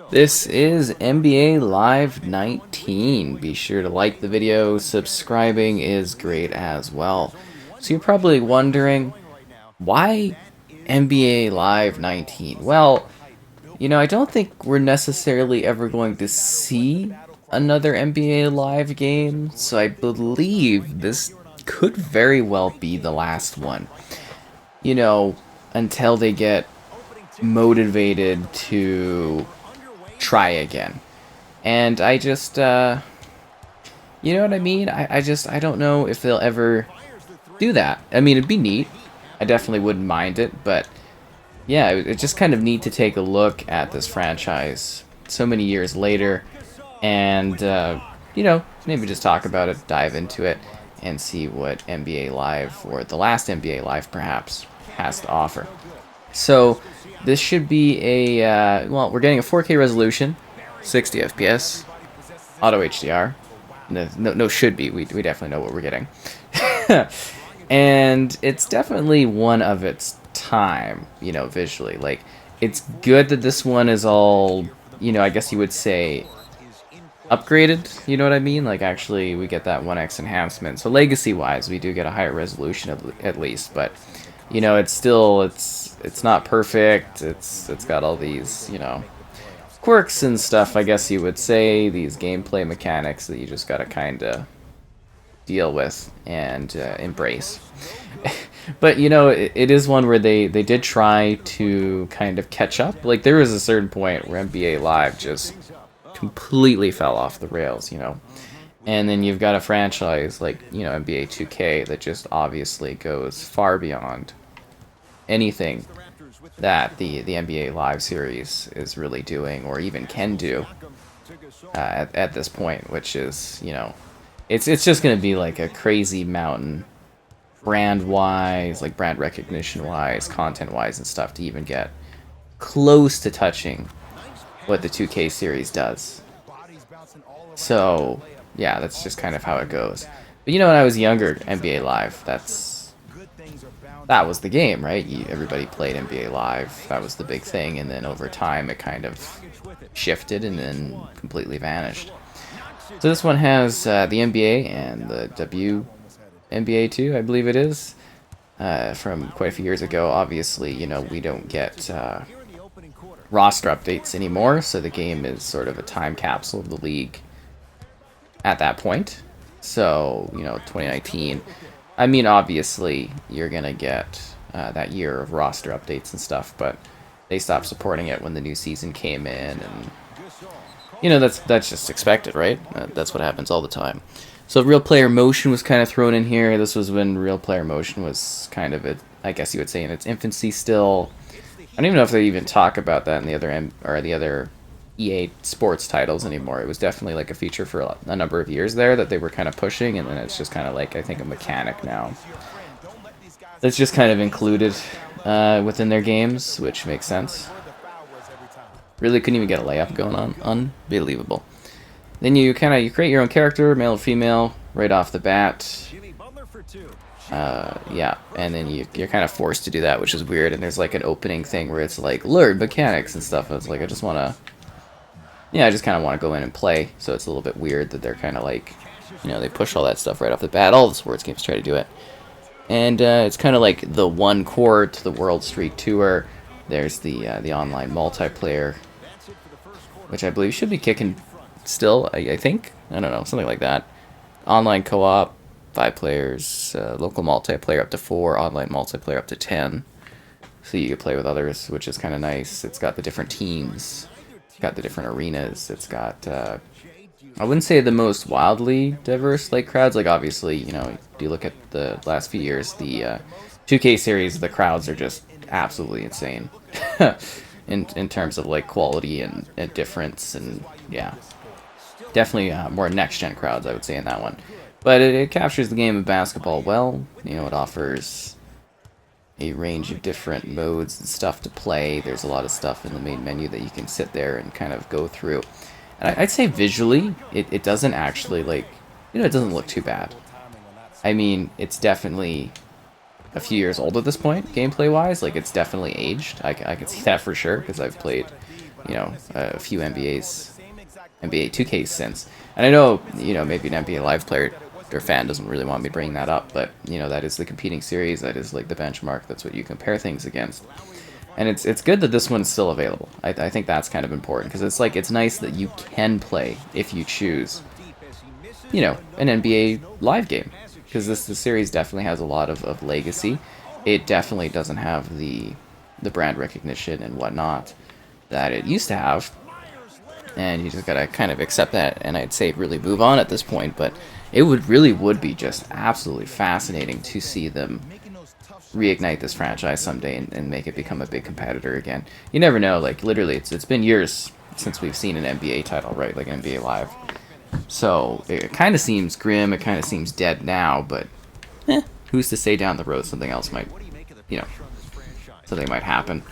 This is NBA Live 19. Be sure to like the video, subscribing is great as well. So you're probably wondering, why NBA Live 19? Well, I don't think we're necessarily ever going to see another NBA Live game, so I believe this could very well be the last one. You know, until they get motivated to try again. And I just, you know what I mean? I don't know if they'll ever do that. I mean, it'd be neat. I definitely wouldn't mind it, but yeah, it's just kind of neat to take a look at this franchise so many years later and, maybe just talk about it, dive into it, and see what NBA Live, or the last NBA Live perhaps, has to offer. So, this should be a, well, we're getting a 4K resolution, 60 FPS, auto HDR. No, should be. We definitely know what we're getting. And it's definitely one of its time, visually. Like, it's good that this one is all, I guess you would say, upgraded, you know what I mean? Like, actually, we get that 1x enhancement. So, legacy-wise, we do get a higher resolution at least, but, it's still, it's not perfect. It's got all these, quirks and stuff, I guess you would say, these gameplay mechanics that you just gotta kind of deal with and embrace. But it is one where they did try to kind of catch up. Like, there was a certain point where NBA Live just completely fell off the rails, and then you've got a franchise like NBA 2K that just obviously goes far beyond anything that the NBA Live series is really doing, or even can do at this point, which is, it's just going to be like a crazy mountain, brand-wise, like brand recognition-wise, content-wise and stuff, to even get close to touching what the 2K series does. So, yeah, that's just kind of how it goes. But when I was younger, NBA Live, that was the game, right? Everybody played NBA Live. That was the big thing, and then over time it kind of shifted and then completely vanished. So this one has the NBA and the WNBA too, I believe it is, from quite a few years ago. Obviously, we don't get roster updates anymore, so the game is sort of a time capsule of the league at that point. So, 2019. I mean, obviously, you're going to get that year of roster updates and stuff, but they stopped supporting it when the new season came in, and, that's just expected, right? That's what happens all the time. So real player motion was kind of thrown in here. This was when real player motion was kind of, I guess you would say, in its infancy still. I don't even know if they even talk about that in the other EA Sports titles anymore. It was definitely like a feature for a number of years there that they were kind of pushing, and then it's just kind of like, I think, a mechanic now that's just kind of included within their games, which makes sense. Really couldn't even get a layup going on. Unbelievable. Then you create your own character, male or female, right off the bat. Yeah, and then you're kind of forced to do that, which is weird. And there's like an opening thing where it's like learn mechanics and stuff. And it's like, I just kind of want to go in and play. So it's a little bit weird that they're kind of like, they push all that stuff right off the bat. All the sports games try to do it. And it's kind of like the one core to the World Street Tour. There's the online multiplayer, which I believe should be kicking still, I think. I don't know, something like that. Online co-op, 5 players, local multiplayer up to 4, online multiplayer up to 10. So you can play with others, which is kind of nice. It's got the different teams, it's got the different arenas, it's got, I wouldn't say the most wildly diverse like crowds. Like, obviously, do you look at the last few years, the 2K series, the crowds are just absolutely insane. in terms of like quality and difference, and yeah, definitely more next gen crowds, I would say, in that one. But it captures the game of basketball well. It offers a range of different modes and stuff to play. There's a lot of stuff in the main menu that you can sit there and kind of go through. And I'd say visually, it doesn't actually, like, it doesn't look too bad. I mean, it's definitely a few years old at this point, gameplay-wise. Like, it's definitely aged. I can see that for sure, because I've played you know, a few NBA 2Ks since. And I know, you know, maybe an NBA Live player or fan doesn't really want me bringing that up, but, you know, that is the competing series, that is like the benchmark, that's what you compare things against. And it's good that this one's still available. I think that's kind of important, because it's like, it's nice that you can play, if you choose, you know, an NBA Live game. Because this series definitely has a lot of legacy. It definitely doesn't have the brand recognition and whatnot that it used to have, and you just gotta kind of accept that, and I'd say really move on at this point. But it would be just absolutely fascinating to see them reignite this franchise someday and make it become a big competitor again. You never know, like literally it's been years since we've seen an NBA title, right? Like NBA Live. So it kind of seems grim, it kind of seems dead now, but who's to say down the road something else might, you know, something might happen.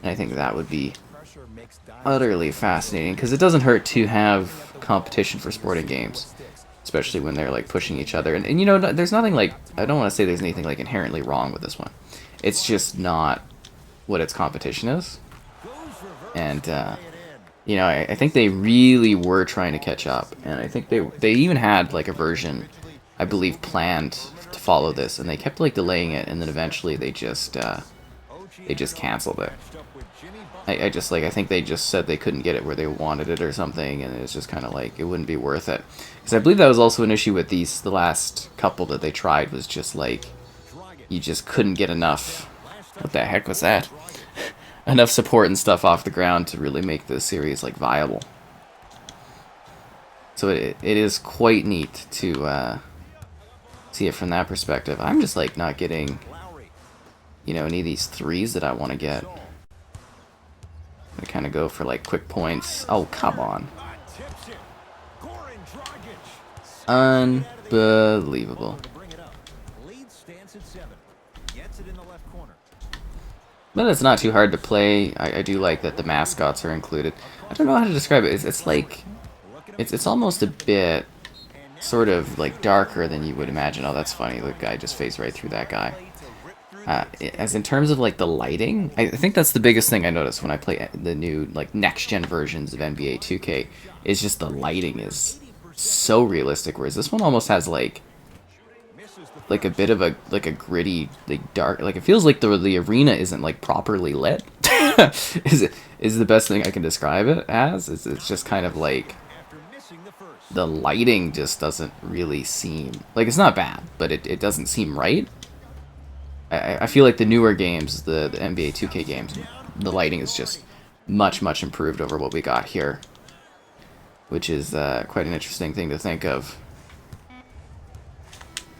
And I think that would be utterly fascinating, because it doesn't hurt to have competition for sporting games, especially when they're like pushing each other. And you know, there's nothing like, I don't want to say there's anything like inherently wrong with this one. It's just not what its competition is. And you know, I think they really were trying to catch up, and I think they even had like a version, I believe, planned to follow this, and they kept like delaying it, and then eventually they just canceled it. I just like, I think they just said they couldn't get it where they wanted it or something, and it's just kind of like it wouldn't be worth it. Because I believe that was also an issue with the last couple that they tried, was just like you just couldn't get enough. What the heck was that? Enough support and stuff off the ground to really make the series like viable. So it is quite neat to see it from that perspective. I'm just like not getting, you know, any of these threes that I want to get. I kind of go for like quick points. Oh, come on. Unbelievable. But it's not too hard to play. I do like that the mascots are included. I don't know how to describe it. It's like, it's almost a bit sort of like darker than you would imagine. Oh, that's funny. The guy just phased right through that guy. As in terms of like the lighting, I think that's the biggest thing I noticed when I play the new like next gen versions of NBA 2K, is just the lighting is so realistic, whereas this one almost has like a bit of a gritty, like dark, like it feels like the arena isn't like properly lit. is the best thing I can describe it as. It's just kind of like the lighting just doesn't really seem like, it's not bad, but it doesn't seem right. I feel like the newer games, the NBA 2K games, the lighting is just much improved over what we got here, which is quite an interesting thing to think of.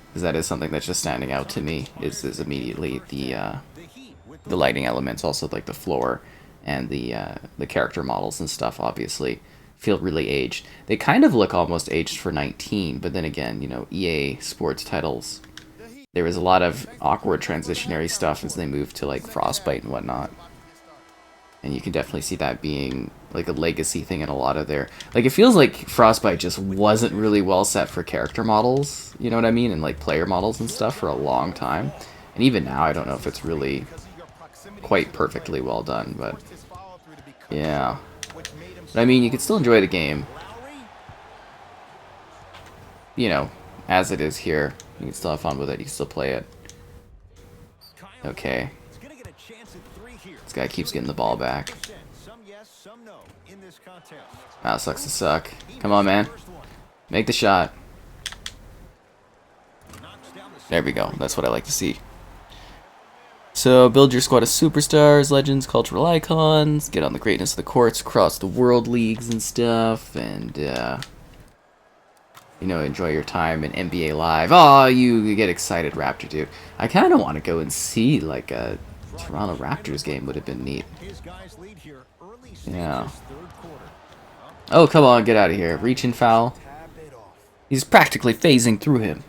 Because that is something that's just standing out to me, is immediately the lighting elements, also like the floor and the character models and stuff. Obviously, feel really aged. They kind of look almost aged for 19, but then again, you know, EA Sports titles, there was a lot of awkward transitionary stuff as they moved to like Frostbite and whatnot. And you can definitely see that being like a legacy thing in a lot of their... Like, it feels like Frostbite just wasn't really well set for character models, you know what I mean? And like player models and stuff for a long time. And even now, I don't know if it's really quite perfectly well done, but yeah. But I mean, you can still enjoy the game, you know, as it is here. You can still have fun with it. You can still play it. Okay. This guy keeps getting the ball back. Wow, sucks to suck. Come on, man. Make the shot. There we go. That's what I like to see. So, build your squad of superstars, legends, cultural icons, get on the greatness of the courts across the world leagues and stuff, and, you know, enjoy your time in NBA Live. Oh, you get excited, Raptor dude. I kind of want to go and see, like, a Toronto Raptors game. Would have been neat. Yeah. Oh, come on, get out of here. Reaching foul. He's practically phasing through him.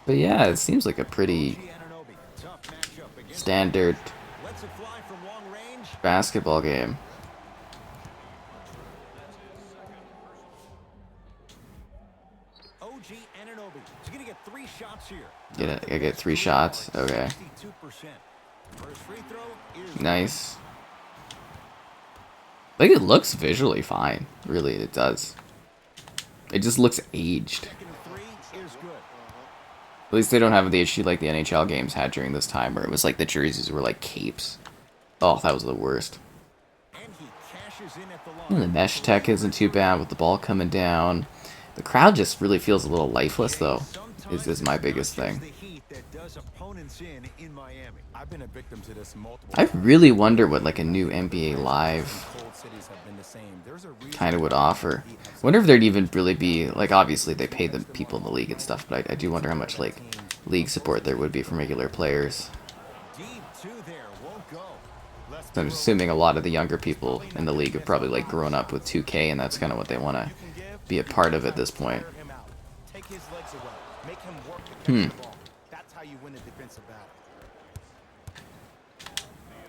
But yeah, it seems like a pretty standard basketball game. I get 3 shots. Okay. Nice. I think it looks visually fine. Really, it does. It just looks aged. At least they don't have the issue like the NHL games had during this time, where it was like the jerseys were like capes. Oh, that was the worst. And the mesh tech isn't too bad with the ball coming down. The crowd just really feels a little lifeless, though. Is my biggest thing. I really wonder what like a new NBA Live kind of would offer. I wonder if there'd even really be like, obviously they pay the people in the league and stuff, but I do wonder how much like league support there would be from regular players. So I'm assuming a lot of the younger people in the league have probably like grown up with 2K, and that's kind of what they want to be a part of at this point.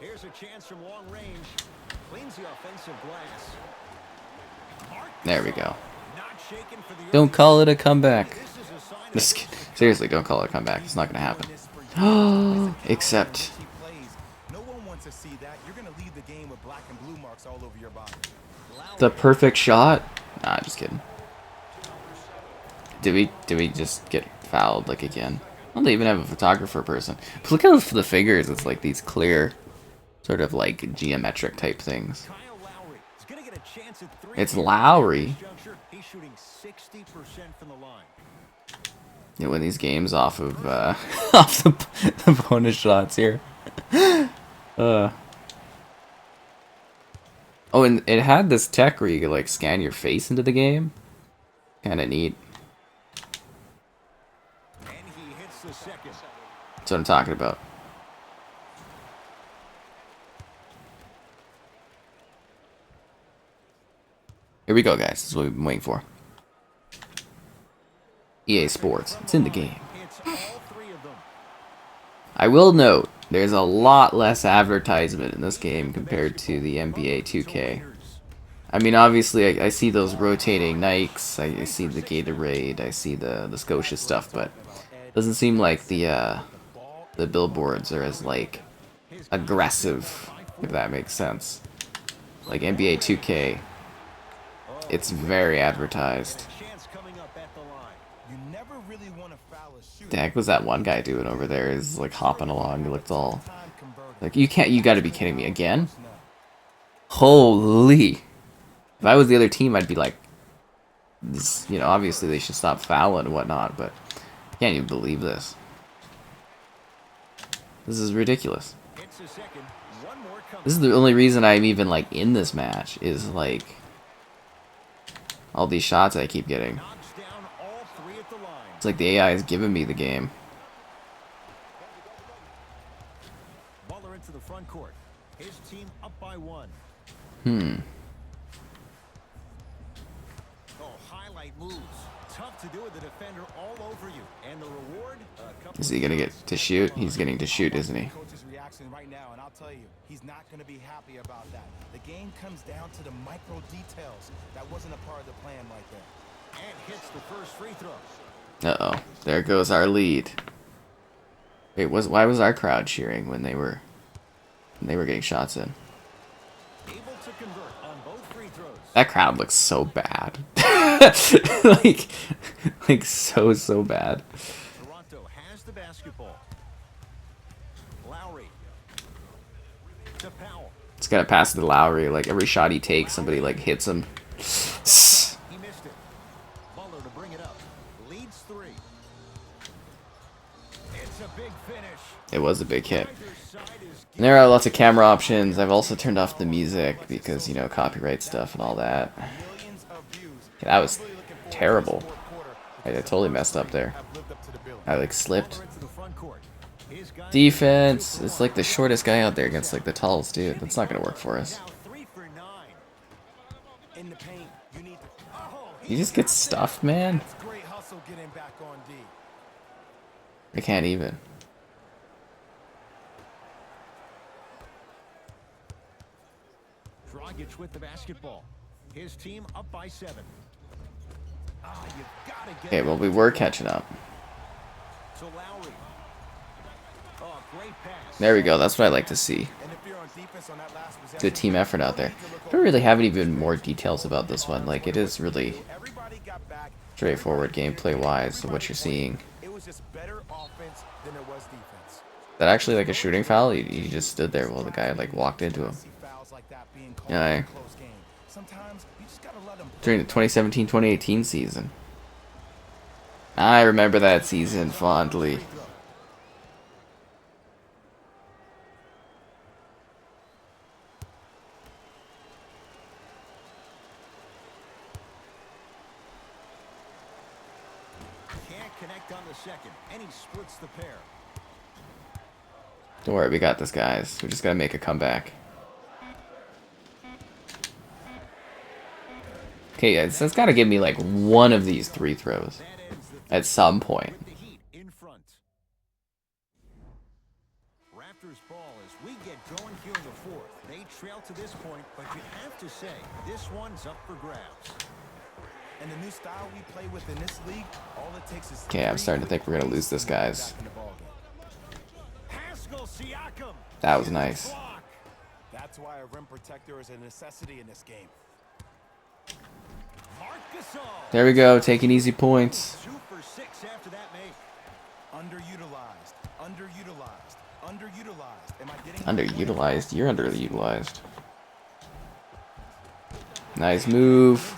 Here's a chance from long range. Cleans the offensive glass. There we go. Don't call it a comeback. Seriously, don't call it a comeback. It's not going to happen. Except the perfect shot. Nah, just kidding. Did we just get fouled like again? I don't even have a photographer person. But look at the figures. It's like these clear, sort of like geometric type things. It's Lowry. You win these games off of off the bonus shots here. Oh, and it had this tech where you could like scan your face into the game. Kind of neat. That's what I'm talking about. Here we go, guys. This is what we've been waiting for. EA Sports. It's in the game. I will note, there's a lot less advertisement in this game compared to the NBA 2K. I mean, obviously, I see those rotating Nikes, I see the Gatorade, I see the Scotia stuff, but it doesn't seem like the billboards are as, like, aggressive, if that makes sense. Like NBA 2K, it's very advertised. The heck was that one guy doing over there? He's like hopping along. He looked all like, you gotta be kidding me again. Holy! If I was the other team, I'd be like, this, you know, obviously they should stop fouling and whatnot, but I can't even believe this. This is ridiculous. This is the only reason I'm even like in this match, is like all these shots I keep getting. It's like the AI is giving me the game. Baller into the front court. His team up by 1. Oh, highlight moves. Tough to do with the defender all over you. And the reward, is he gonna get to shoot? He's getting to shoot, isn't he? Coach's reaction right now, and I'll tell you, he's not gonna be happy about that. The game comes down to the micro details. That wasn't a part of the plan right there. And hits the first free throw. Uh-oh. There goes our lead. Wait, why was our crowd cheering when they were getting shots in? That crowd looks so bad. like so bad. Toronto has the basketball. Lowry. To Powell. It's gotta pass to Lowry. Like every shot he takes, somebody like hits him. It was a big hit. And there are lots of camera options. I've also turned off the music because, you know, copyright stuff and all that. Okay, that was terrible. I totally messed up there. I like slipped. Defense. It's like the shortest guy out there against like the tallest dude. That's not gonna work for us. He just gets stuffed, man. I can't even. Dragic with the basketball. His team up by 7. Okay, well, we were catching up. There we go. That's what I like to see. Good team effort out there. I don't really have even more details about this one. Like, it is really straightforward gameplay-wise of what you're seeing. Is that actually like a shooting foul? He just stood there while the guy like walked into him. Yeah. During the 2017-2018 season. I remember that season fondly. Can't connect on the second, and he splits the pair. Don't worry, we got this, guys. We just gotta make a comeback. Okay, it's gotta give me like one of these 3 throws at some point. Raptors ball as we get going here in the fourth. They trail to this point, but you have to say this one's up for grabs. And the new style we play with in this league, all it takes is. Okay, I'm starting to think we're gonna lose this, guys. That was nice. That's why a rim protector is a necessity in this game. There we go, taking easy points. 2 for 6 after that make. Underutilized, underutilized, underutilized. Am I getting Underutilized? You're underutilized. Nice move.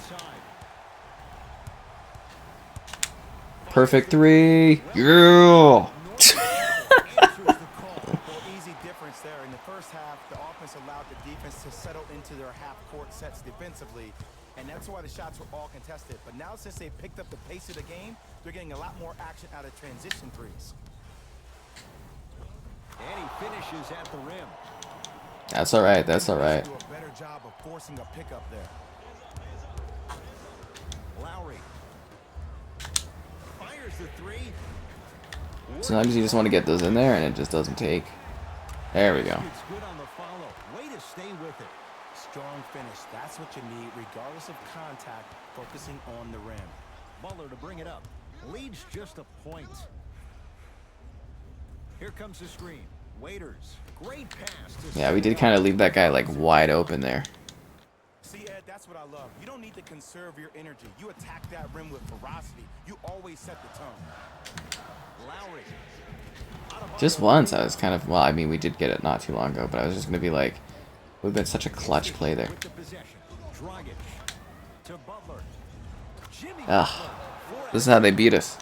Perfect 3. Yeah. easy difference there. In the first half, the offense allowed the defense to settle into their half-court sets defensively, and that's why the shots were all contested. But now, since they picked up the pace of the game, they're getting a lot more action out of transition threes. And he finishes at the rim. That's all right. That's all right. Do a better job of forcing a pickup there. Lowry fires the 3. Sometimes you just want to get those in there, and it just doesn't take. There we go. It's good on the follow. Way to stay with it. Strong finish. That's what you need, regardless of contact, focusing on the rim. Butler to bring it up. Leads just a point. Here comes the screen. Waiters. Great pass. Yeah, we did kind of leave that guy like wide open there. See, Ed, that's what I love. You don't need to conserve your energy. You attack that rim with ferocity. You always set the tone. Lowry. Just once, I was kind of, well, I mean, we did get it not too long ago, but I was just going to be like, we've been such a clutch play there. Ugh. This is how they beat us.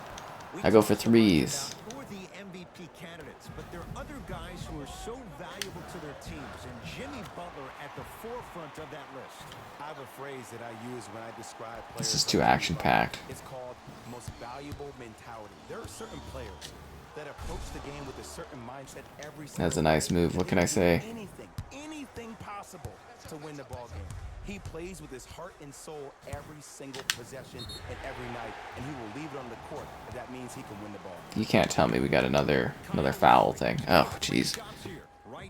I go for 3s. The MVP candidates, but there are other guys who are so valuable to their teams, and Jimmy Butler at the forefront of that list. I have a phrase that I use when I describe players. This is too action-packed. It's called most valuable mentality. There are certain players that approach the game with a certain mindset every single. That's a nice move. What can I say? Anything possible to win the ball game. He plays with his heart and soul every single possession and every night, and he will leave it on the court if that means he can win the ball. You can't tell me we got another foul thing. Oh, jeez.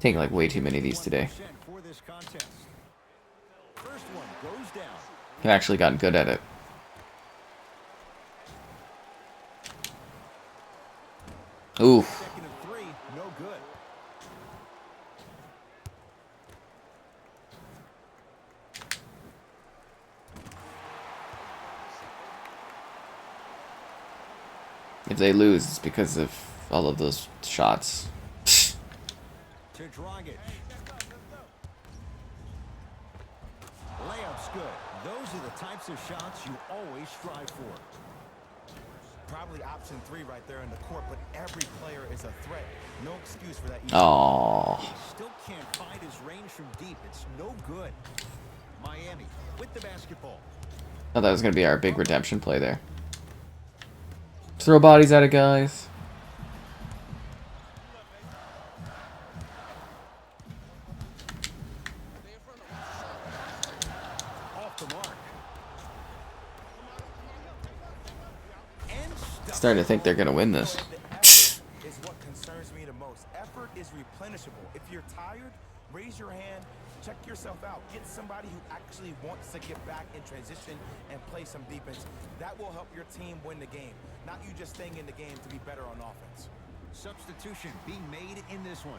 Taking like way too many of these today. I've actually gotten good at it. Ooh. If they lose, it's because of all of those shots. To Dragic. Layup's good. Those are the types of shots you always strive for. Probably option 3 right there in the court, but every player is a threat. No excuse for that. Oh. He still can't find his range from deep. It's no good. Miami with the basketball. I thought that was going to be our big redemption play there. Throw bodies at it, guys. Off the mark. Starting to think they're going to win this. Is what concerns me the most. Effort is replenishable. If you're tired, raise your hand, check yourself out. Get somebody who actually wants to get back in transition and play some defense. That will help your team win the game, not you just staying in the game to be better on offense. Substitution being made in this one.